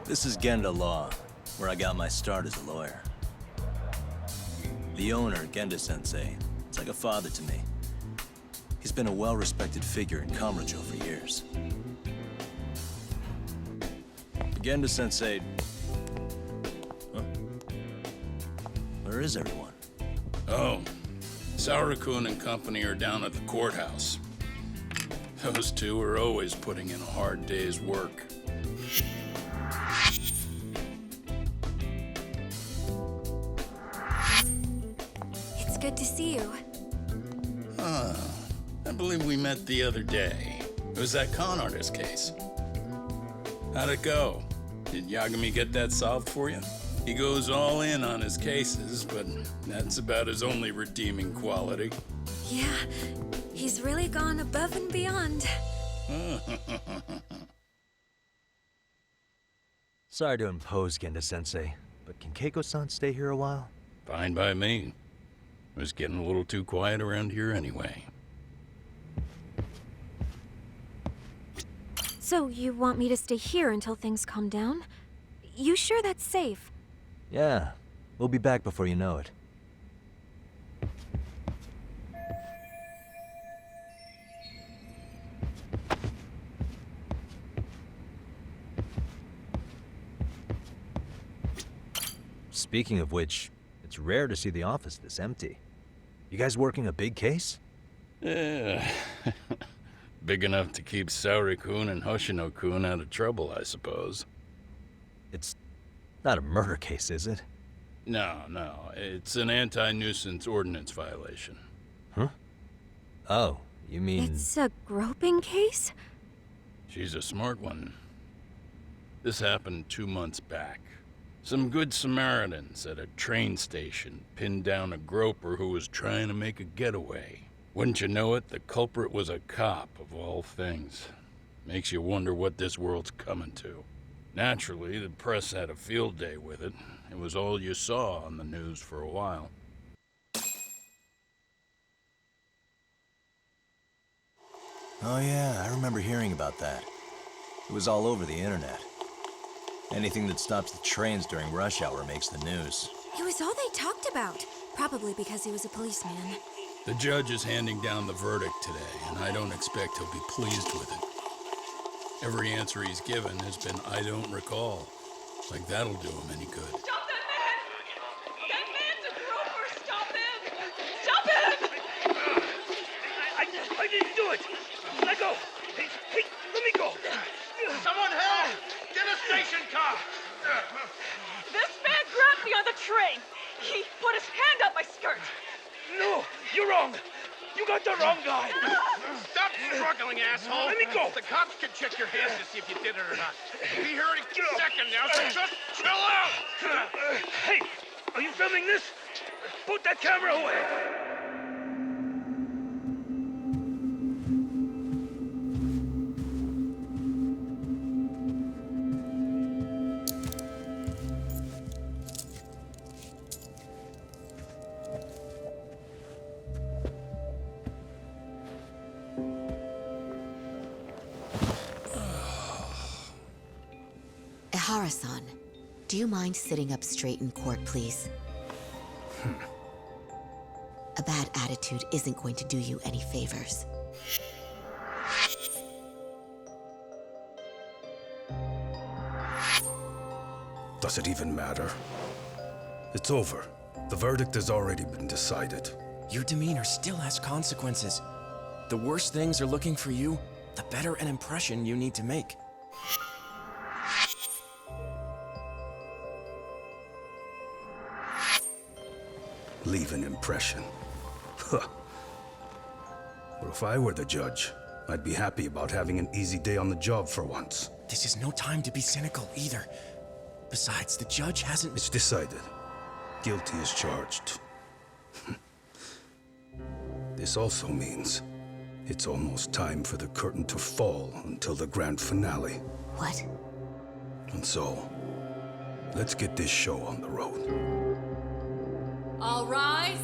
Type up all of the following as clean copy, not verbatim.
This is Genda Law, where I got my start as a lawyer. The owner, Genda-sensei, is like a father to me. He's been a well-respected figure in Kamurocho for years. Genda-sensei... Huh? Where is everyone? Oh, Saura-kun and company are down at the courthouse. Those two are always putting in a hard day's work. It's good to see you. I believe we met the other day. It was that con artist case. How'd it go? Did Yagami get that solved for you? He goes all in on his cases, but that's about his only redeeming quality. Yeah, he's really gone above and beyond. Sorry to impose, Genda-sensei, but can Keiko-san stay here a while? Fine by me. It was getting a little too quiet around here anyway. So you want me to stay here until things calm down? You sure that's safe? Yeah, we'll be back before you know it. Speaking of which, it's rare to see the office this empty. You guys working a big case? Yeah. Big enough to keep Saori-kun and Hoshino-kun out of trouble, I suppose. It's not a murder case, is it? No, it's an anti-nuisance ordinance violation. Huh? Oh, you mean... It's a groping case? She's a smart one. This happened 2 months back. Some good Samaritans at a train station pinned down a groper who was trying to make a getaway. Wouldn't you know it, the culprit was a cop, of all things. Makes you wonder what this world's coming to. Naturally, the press had a field day with it. It was all you saw on the news for a while. Oh yeah, I remember hearing about that. It was all over the internet. Anything that stops the trains during rush hour makes the news. It was all they talked about. Probably because he was a policeman. The judge is handing down the verdict today, and I don't expect he'll be pleased with it. Every answer he's given has been, I don't recall. Like that'll do him any good. Stop that man! That man's a groper! Stop him! Stop him! I didn't do it! Let go! Hey, let me go! Someone help! Get a station car! This man grabbed me on the train! He put his hand up my skirt! No! You're wrong! You got the wrong guy! Stop struggling, asshole! Let me go! The cops can check your hands to see if you did it or not. We'll be here any second now, so just chill out! Hey! Are you filming this? Put that camera away! Ehara-san, do you mind sitting up straight in court, please? A bad attitude isn't going to do you any favors. Does it even matter? It's over. The verdict has already been decided. Your demeanor still has consequences. The worse things are looking for you, the better an impression you need to make. Leave an impression. Huh. Well, if I were the judge, I'd be happy about having an easy day on the job for once. This is no time to be cynical either. Besides, the judge hasn't... It's decided. Guilty is charged. This also means it's almost time for the curtain to fall until the grand finale. What? And so, let's get this show on the road. All rise!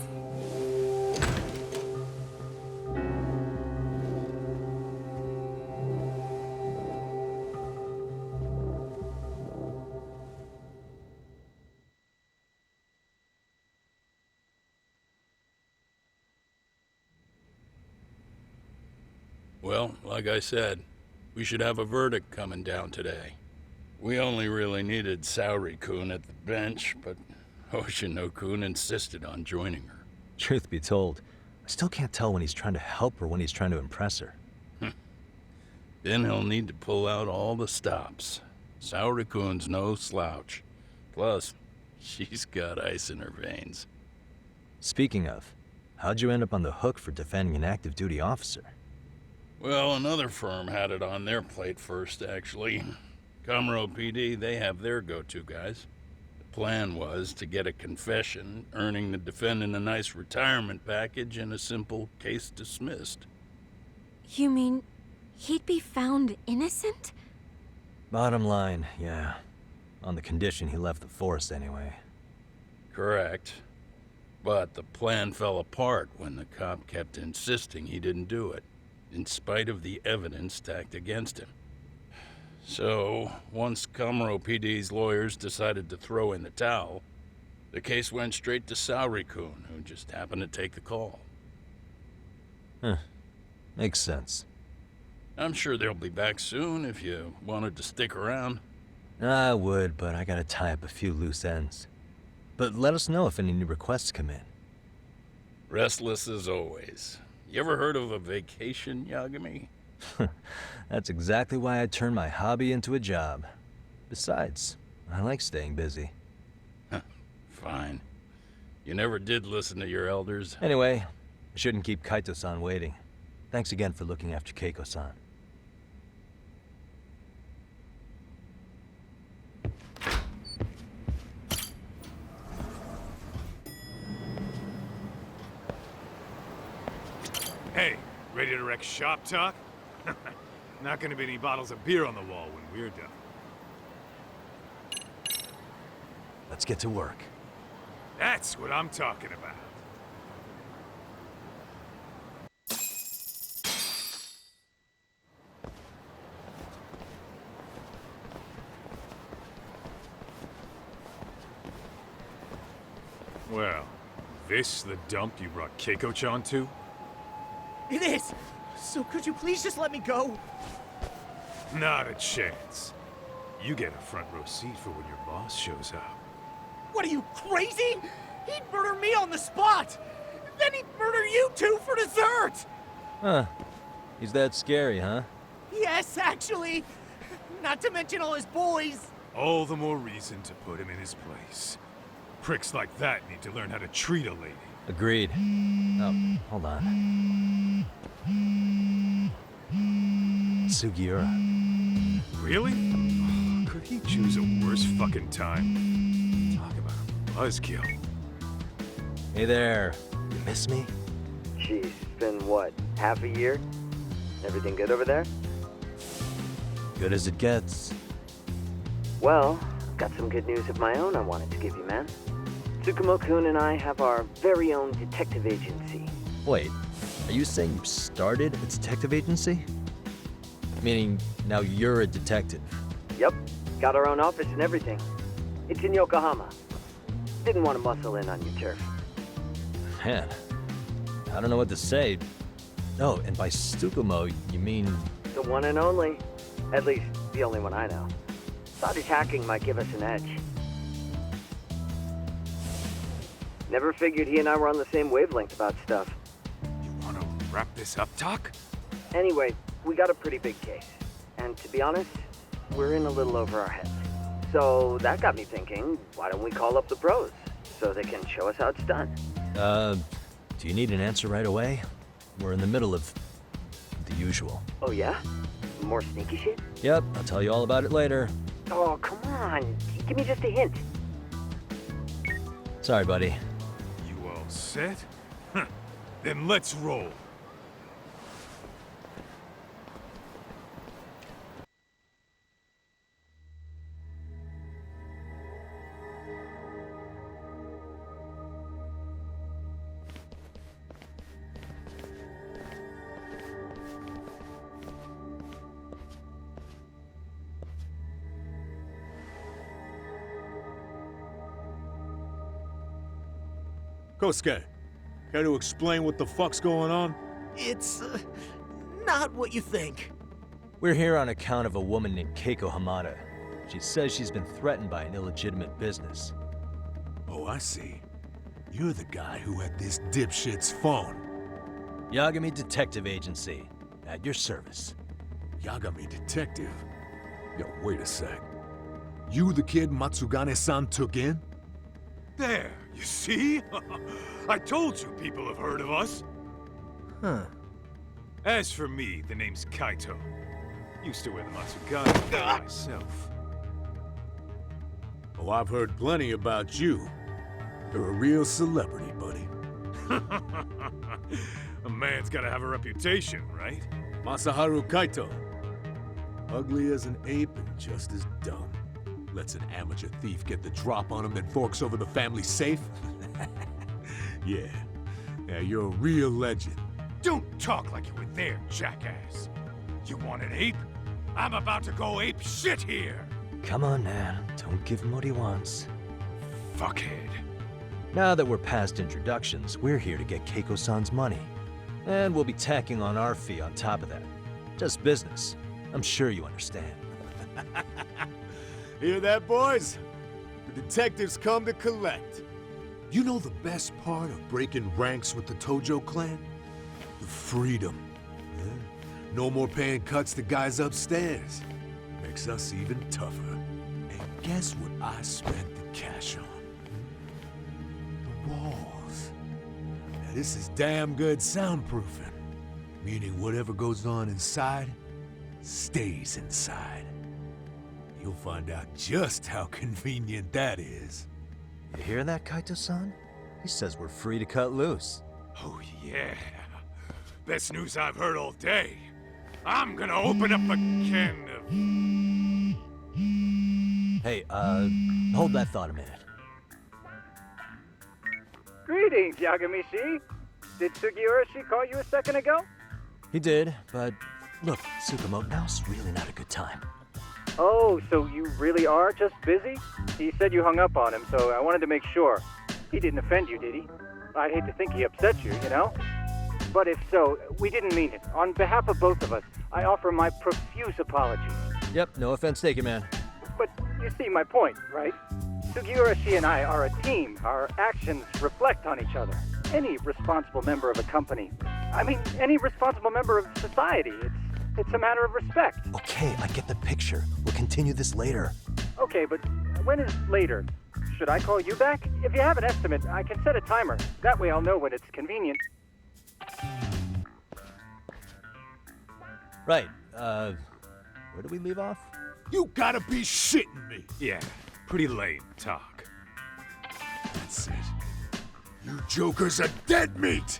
Well, like I said, we should have a verdict coming down today. We only really needed Saori-kun at the bench, but Hoshino-kun insisted on joining her. Truth be told, I still can't tell when he's trying to help or when he's trying to impress her. Then he'll need to pull out all the stops. Saori-kun's no slouch. Plus, she's got ice in her veins. Speaking of, how'd you end up on the hook for defending an active duty officer? Well, another firm had it on their plate first, actually. Comro PD, they have their go-to guys. The plan was to get a confession, earning the defendant a nice retirement package and a simple case dismissed. You mean he'd be found innocent? Bottom line, yeah. On the condition he left the force anyway. Correct. But the plan fell apart when the cop kept insisting he didn't do it, in spite of the evidence stacked against him. So, once Comro PD's lawyers decided to throw in the towel, the case went straight to Saori-kun, who just happened to take the call. Huh. Makes sense. I'm sure they'll be back soon if you wanted to stick around. I would, but I gotta tie up a few loose ends. But let us know if any new requests come in. Restless as always. You ever heard of a vacation, Yagami? That's exactly why I turned my hobby into a job. Besides, I like staying busy. Fine. You never did listen to your elders. Anyway, I shouldn't keep Kaito-san waiting. Thanks again for looking after Keiko-san. Hey, ready to wreck shop talk? Not gonna be any bottles of beer on the wall when we're done. Let's get to work. That's what I'm talking about. Well, this the dump you brought Keiko-chan to? It is! So could you please just let me go? Not a chance. You get a front row seat for when your boss shows up. What are you, crazy? He'd murder me on the spot! Then he'd murder you two for dessert! Huh. He's that scary, huh? Yes, actually. Not to mention all his boys. All the more reason to put him in his place. Pricks like that need to learn how to treat a lady. Agreed. Oh, hold on. Sugiura. Really? Could he choose a worse fucking time? Talk about a buzzkill. Hey there. You miss me? Geez, it's been what, half a year? Everything good over there? Good as it gets. Well, I've got some good news of my own I wanted to give you, man. Tsukumo-kun and I have our very own detective agency. Wait, are you saying you started a detective agency? Meaning, now you're a detective? Yep, got our own office and everything. It's in Yokohama. Didn't want to muscle in on your turf. Man, I don't know what to say. Oh, and by Tsukumo, you mean... The one and only. At least, the only one I know. Thought his hacking might give us an edge. Never figured he and I were on the same wavelength about stuff. You wanna wrap this up, Doc? Anyway, we got a pretty big case. And to be honest, we're in a little over our heads. So that got me thinking, why don't we call up the pros? So they can show us how it's done. Do you need an answer right away? We're in the middle of the usual. Oh yeah? More sneaky shit? Yep, I'll tell you all about it later. Oh, come on. Give me just a hint. Sorry, buddy. You all set? Huh. Then let's roll. Kosuke, care to explain what the fuck's going on? It's... not what you think. We're here on account of a woman named Keiko Hamada. She says she's been threatened by an illegitimate business. Oh, I see. You're the guy who had this dipshit's phone. Yagami Detective Agency. At your service. Yagami Detective? Yo, wait a sec. You the kid Matsugane-san took in? There, you see? I told you people have heard of us. Huh. As for me, the name's Kaito. Used to wear the Matsugane myself. Oh, I've heard plenty about you. You're a real celebrity, buddy. A man's gotta have a reputation, right? Masaharu Kaito. Ugly as an ape and just as dumb. Lets an amateur thief get the drop on him, then forks over the family safe? Yeah, you're a real legend. Don't talk like you were there, jackass. You want an ape? I'm about to go ape shit here! Come on, man. Don't give him what he wants. Fuckhead. Now that we're past introductions, we're here to get Keiko-san's money. And we'll be tacking on our fee on top of that. Just business. I'm sure you understand. Hear that, boys? The detectives come to collect. You know the best part of breaking ranks with the Tojo clan? The freedom. Yeah? No more paying cuts to guys upstairs. Makes us even tougher. And guess what I spent the cash on? The walls. Now this is damn good soundproofing. Meaning whatever goes on inside, stays inside. You'll find out just how convenient that is. You hear that, Kaito-san? He says we're free to cut loose. Oh yeah. Best news I've heard all day. I'm gonna open up a can of... Hey, hold that thought a minute. Greetings, Yagami-shi. Did Sugiura-shi call you a second ago? He did, but look, Tsukumo, now's really not a good time. Oh, so you really are just busy? He said you hung up on him, so I wanted to make sure. He didn't offend you, did he? I'd hate to think he upset you, you know? But if so, we didn't mean it. On behalf of both of us, I offer my profuse apologies. Yep, no offense taken, man. But you see my point, right? Sugiura-shi and I are a team. Our actions reflect on each other. Any responsible member of a company, any responsible member of society, it's a matter of respect. Okay, I get the picture. We'll continue this later. Okay, but when is later? Should I call you back? If you have an estimate, I can set a timer. That way I'll know when it's convenient. Right, where do we leave off? You gotta be shitting me! Yeah, pretty lame talk. That's it. You jokers are dead meat!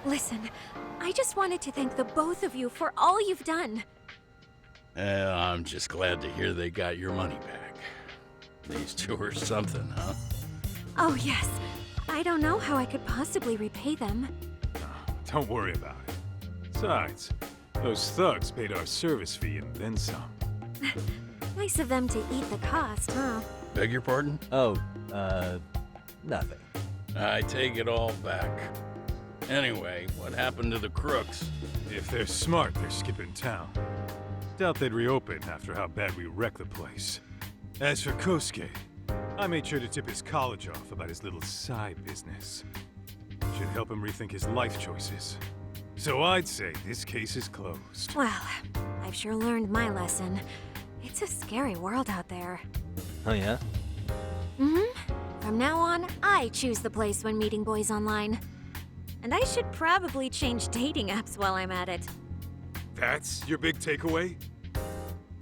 Listen, I just wanted to thank the both of you for all you've done. I'm just glad to hear they got your money back. These two are something, huh? Oh, yes. I don't know how I could possibly repay them. Don't worry about it. Besides, those thugs paid our service fee and then some. Nice of them to eat the cost, huh? Beg your pardon? Oh, Nothing. I take it all back. Anyway, what happened to the crooks? If they're smart, they're skipping town. Doubt they'd reopen after how bad we wrecked the place. As for Kosuke, I made sure to tip his college off about his little side business. Should help him rethink his life choices. So I'd say this case is closed. Well, I've sure learned my lesson. It's a scary world out there. Oh yeah? From now on, I choose the place when meeting boys online. And I should probably change dating apps while I'm at it. That's your big takeaway?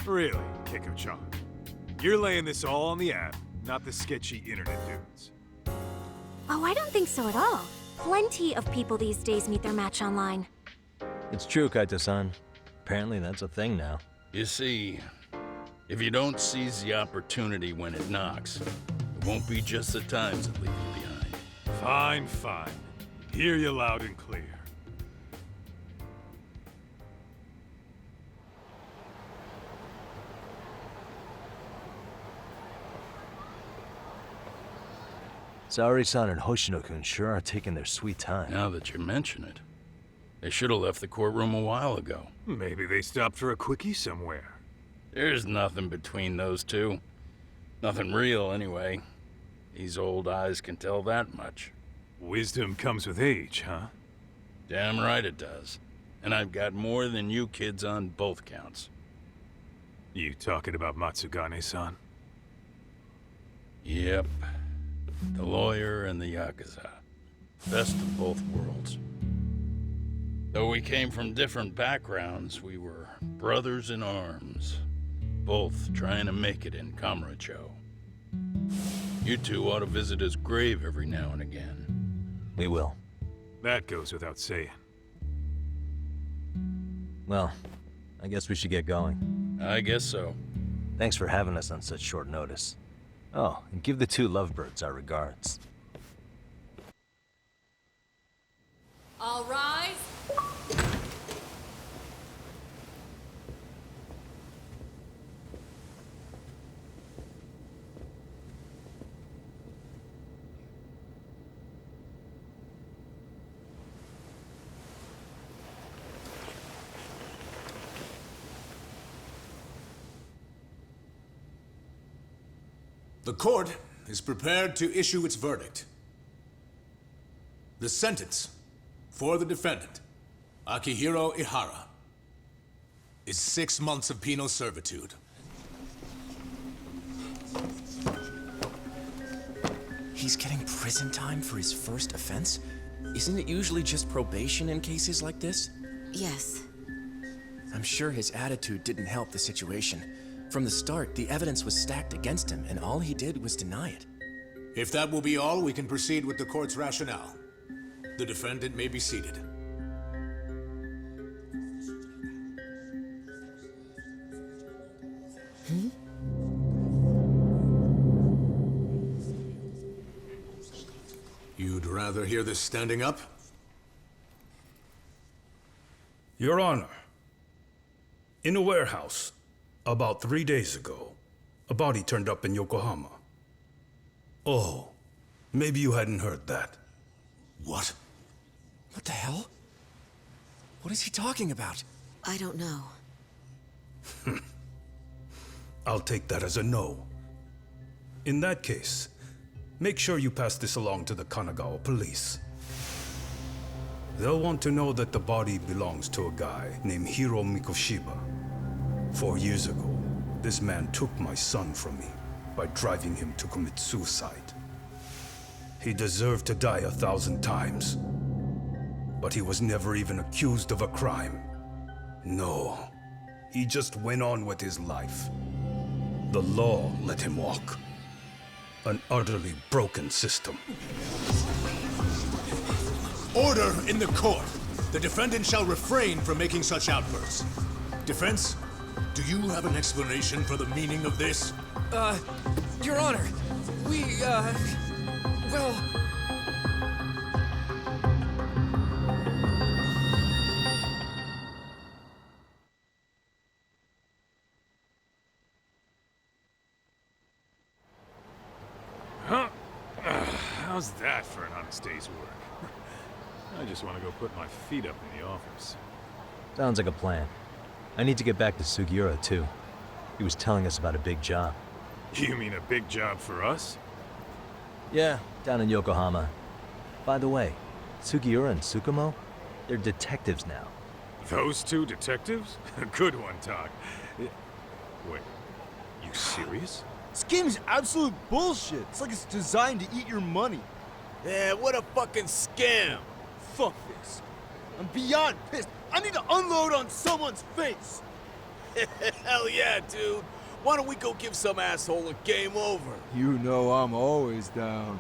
Really, Keiko-chan? You're laying this all on the app, not the sketchy internet dudes. Oh, I don't think so at all. Plenty of people these days meet their match online. It's true, Kaito-san. Apparently that's a thing now. You see, if you don't seize the opportunity when it knocks, it won't be just the times that leave you behind. Fine, fine. Hear you loud and clear. Saori-san and Hoshino-kun sure are taking their sweet time. Now that you mention it, they should have left the courtroom a while ago. Maybe they stopped for a quickie somewhere. There's nothing between those two. Nothing real, anyway. These old eyes can tell that much. Wisdom comes with age, huh? Damn right it does. And I've got more than you kids on both counts. You talking about Matsugane-san? Yep. The lawyer and the Yakuza. Best of both worlds. Though we came from different backgrounds, we were brothers in arms. Both trying to make it in Kamurocho. You two ought to visit his grave every now and again. We will. That goes without saying. Well, I guess we should get going. I guess so. Thanks for having us on such short notice. Oh, and give the two lovebirds our regards. All rise. The court is prepared to issue its verdict. The sentence for the defendant, Akihiro Ihara, is 6 months of penal servitude. He's getting prison time for his first offense? Isn't it usually just probation in cases like this? Yes. I'm sure his attitude didn't help the situation. From the start, the evidence was stacked against him, and all he did was deny it. If that will be all, we can proceed with the court's rationale. The defendant may be seated. You'd rather hear this standing up? Your Honor, in a warehouse, about 3 days ago, a body turned up in Yokohama. Oh, maybe you hadn't heard that. What? What the hell? What is he talking about? I don't know. I'll take that as a no. In that case, make sure you pass this along to the Kanagawa police. They'll want to know that the body belongs to a guy named Hiro Mikoshiba. 4 years ago, this man took my son from me by driving him to commit suicide. He deserved to die 1,000 times, but he was never even accused of a crime. No, he just went on with his life. The law let him walk. An utterly broken system. Order in the court! The defendant shall refrain from making such outbursts. Defense, do you have an explanation for the meaning of this? Your Honor, well... How's that for an honest day's work? I just want to go put my feet up in the office. Sounds like a plan. I need to get back to Sugiura, too. He was telling us about a big job. You mean a big job for us? Yeah, down in Yokohama. By the way, Sugiura and Tsukumo, they're detectives now. Those two detectives? Good one, Doc. Wait, you serious? This game's absolute bullshit. It's like it's designed to eat your money. Yeah, what a fucking scam! Fuck this. I'm beyond pissed. I need to unload on someone's face. Hell yeah, dude! Why don't we go give some asshole a game over? You know I'm always down.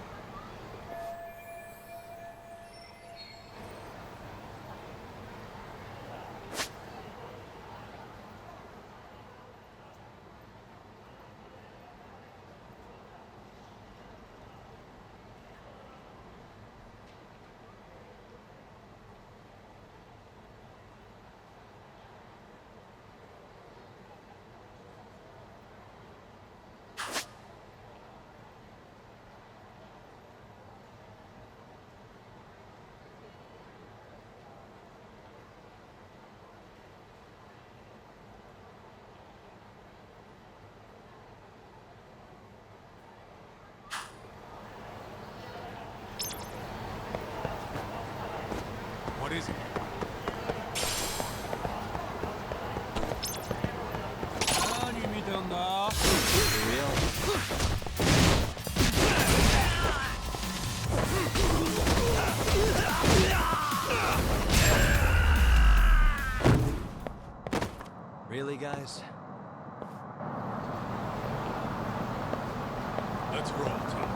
What is it? Really, guys? Let's roll, Tom.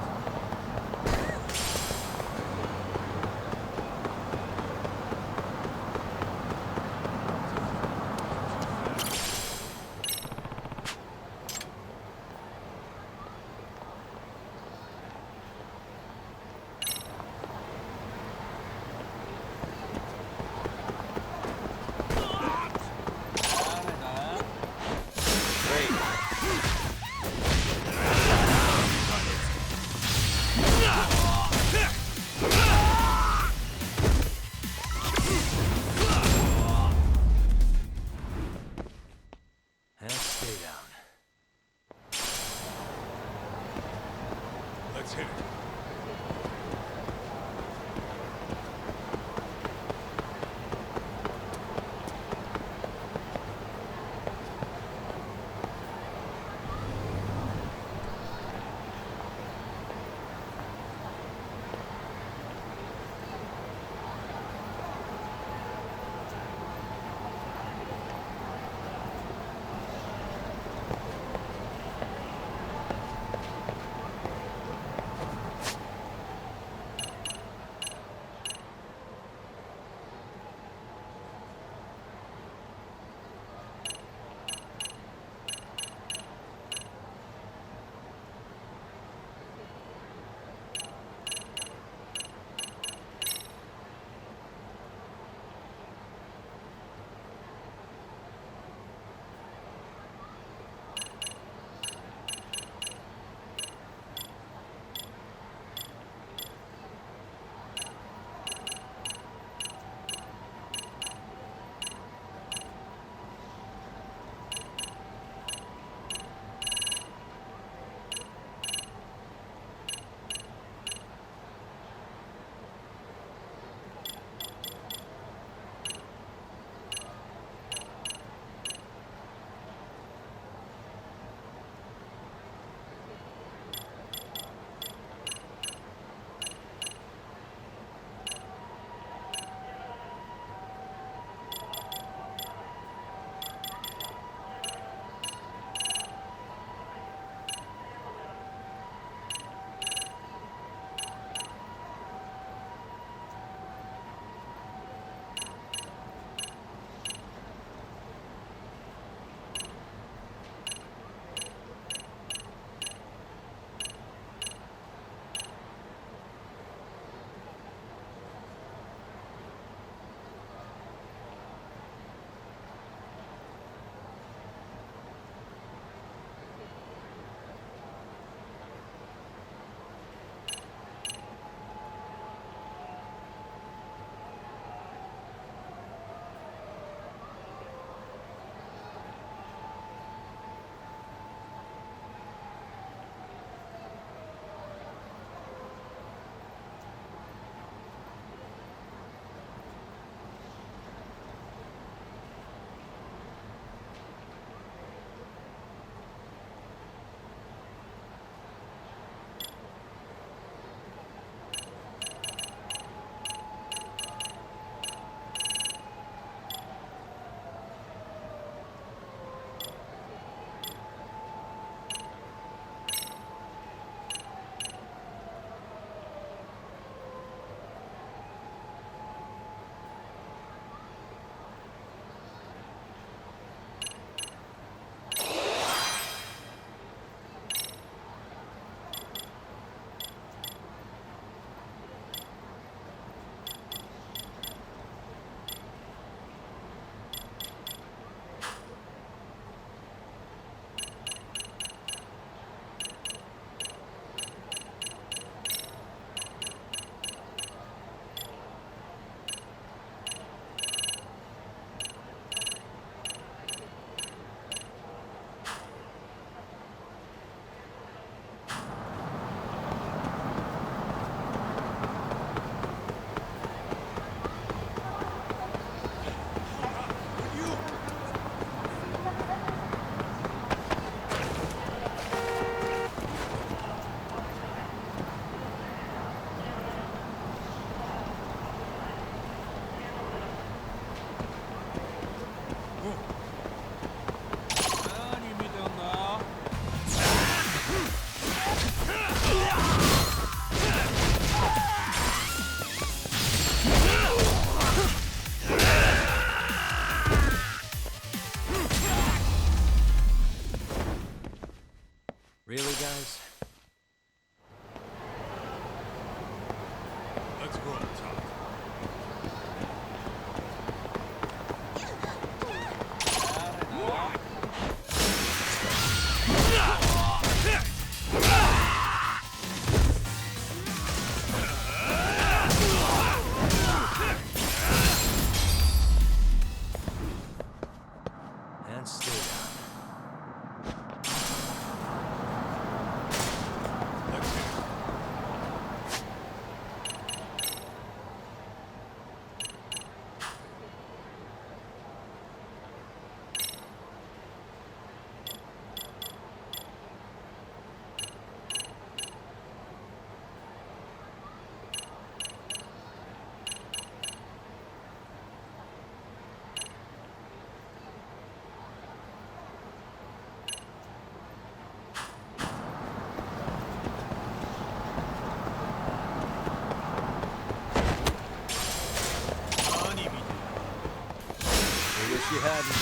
Wish you hadn't.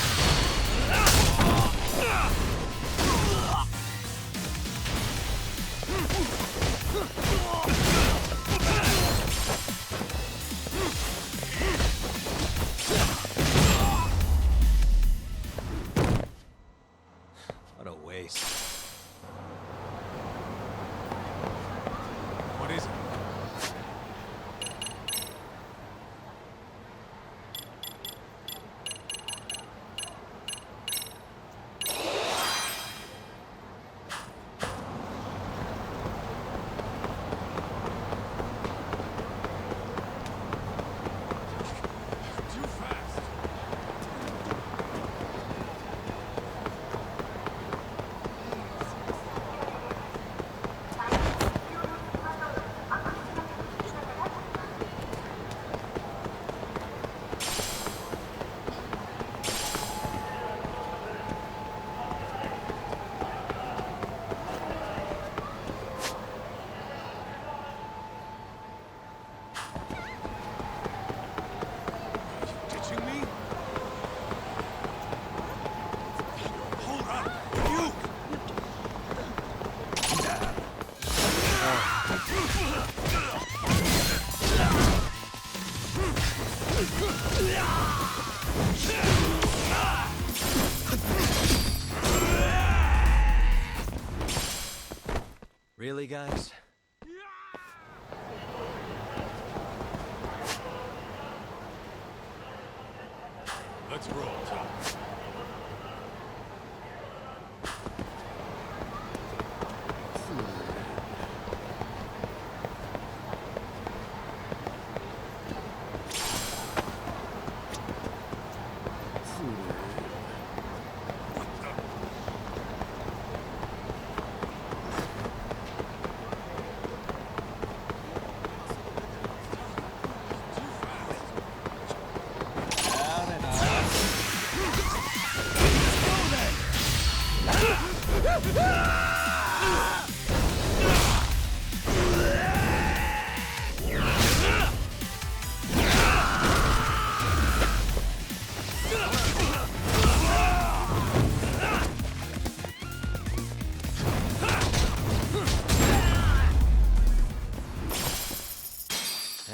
What a waste. What is it? Really, guys? Let's roll, Tom.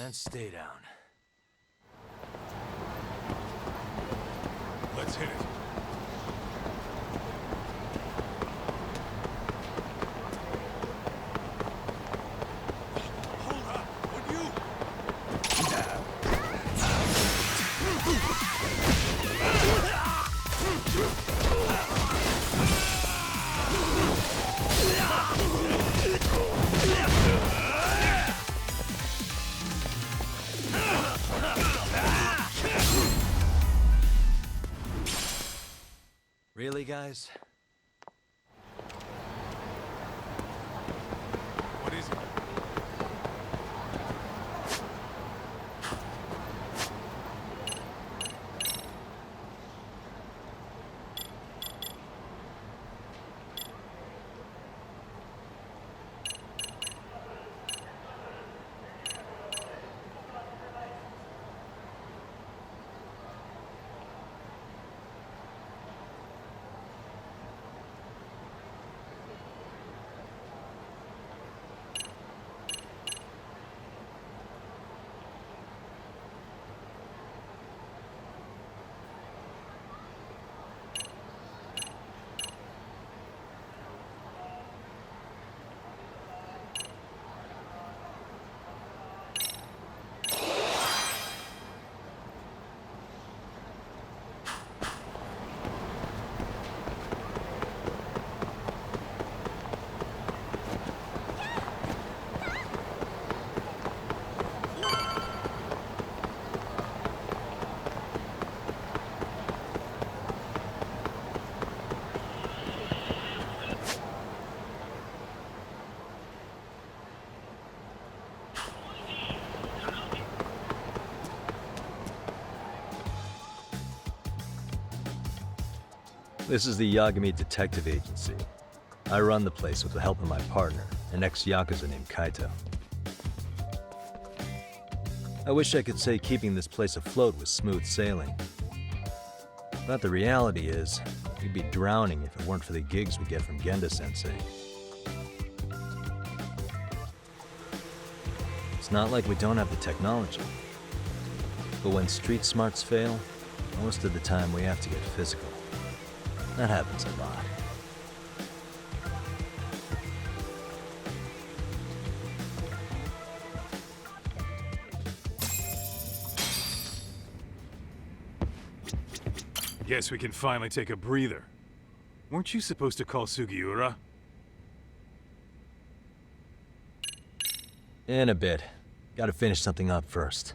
And stay down. Let's hit it. Hold up, would you? Really, guys? What is it? This is the Yagami Detective Agency. I run the place with the help of my partner, an ex-Yakuza named Kaito. I wish I could say keeping this place afloat was smooth sailing. But the reality is, we'd be drowning if it weren't for the gigs we get from Genda-sensei. It's not like we don't have the technology. But when street smarts fail, most of the time we have to get physical. That happens a lot. Guess we can finally take a breather. Weren't you supposed to call Sugiura? In a bit. Gotta finish something up first.